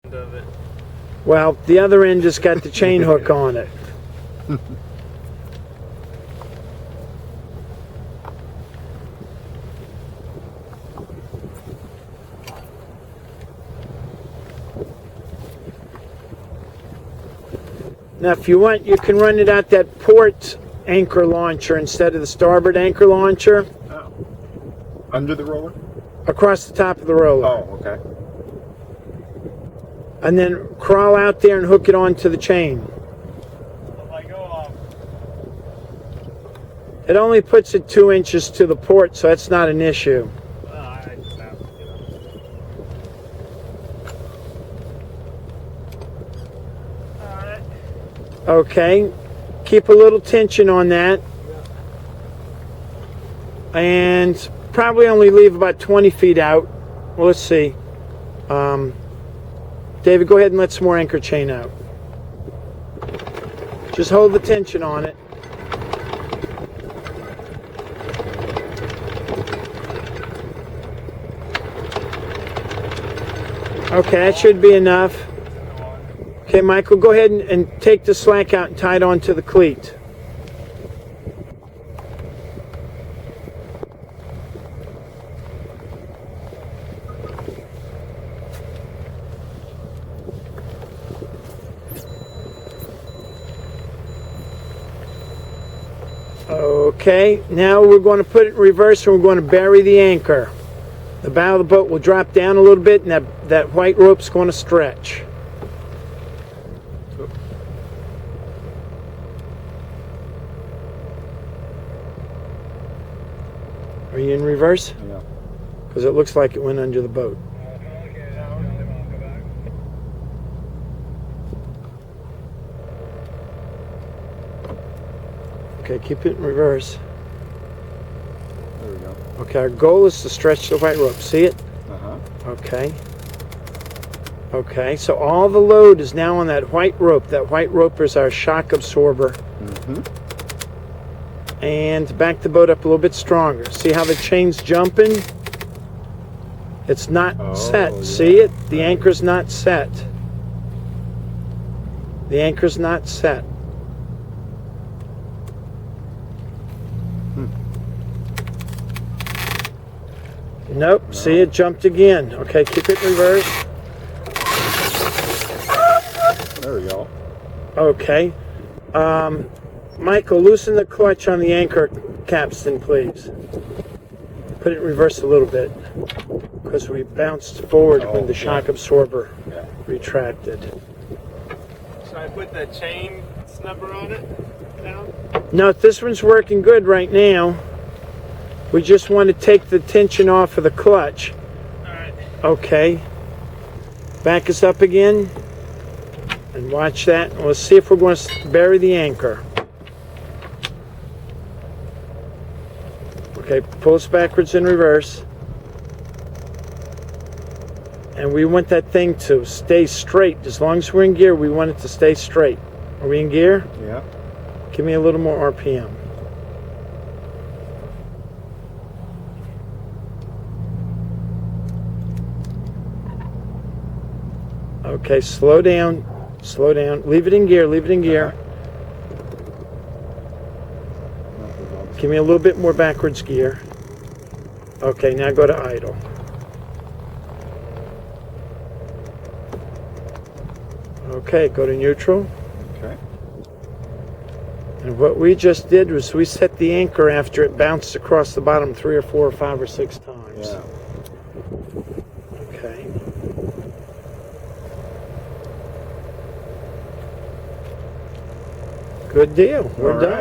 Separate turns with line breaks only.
Of it.
Well, the other end just got the chain hook on it. Now, if you want, you can run it out that port anchor launcher instead of the starboard anchor launcher.
Oh. Under the roller?
Across the top of the roller.
Oh, okay.
And then crawl out there and hook it onto the chain.
If I go off,
It only puts it 2 inches to the port, so that's not an issue.
I just have to, Alright.
Okay, keep a little tension on that. And probably only leave about 20 feet out. Well, let's see. David, go ahead and let some more anchor chain out. Just hold the tension on it. Okay, that should be enough. Okay, Michael, go ahead and take the slack out and tie it onto the cleat. Okay, now we're going to put it in reverse and we're going to bury the anchor. The bow of the boat will drop down a little bit and that white rope's going to stretch. Are you in reverse?
Yeah.
Because it looks like it went under the boat.
Okay, now we're going to go back.
Okay, keep it in reverse.
There we go.
Okay, our goal is to stretch the white rope. See it?
Uh-huh.
Okay. Okay, so all the load is now on that white rope. That white rope is our shock absorber.
Mm-hmm.
And back the boat up a little bit stronger. See how the chain's jumping? It's not set.
Yeah.
See it? The anchor's not set. The anchor's not set. Nope.
No.
See it jumped again. Okay, keep it in reverse.
There we go.
Okay. Michael, loosen the clutch on the anchor capstan, please. Put it in reverse a little bit because we bounced forward when the shock absorber retracted.
Should I put the chain snubber on it now?
No, this one's working good right now. We just want to take the tension off of the clutch.
Alright.
Okay. Back us up again. And watch that. And let's see if we're going to bury the anchor. Okay, pull us backwards in reverse. And we want that thing to stay straight. As long as we're in gear, we want it to stay straight. Are we in gear?
Yeah.
Give me a little more RPM. Okay, slow down. Slow down. Leave it in gear. Leave it in gear. Give me a little bit more backwards gear. Okay, now go to idle. Okay, go to neutral.
Okay.
And what we just did was we set the anchor after it bounced across the bottom 3 or 4 or 5 or 6 times.
Yeah.
Okay. Good deal. We're
All
done.
right.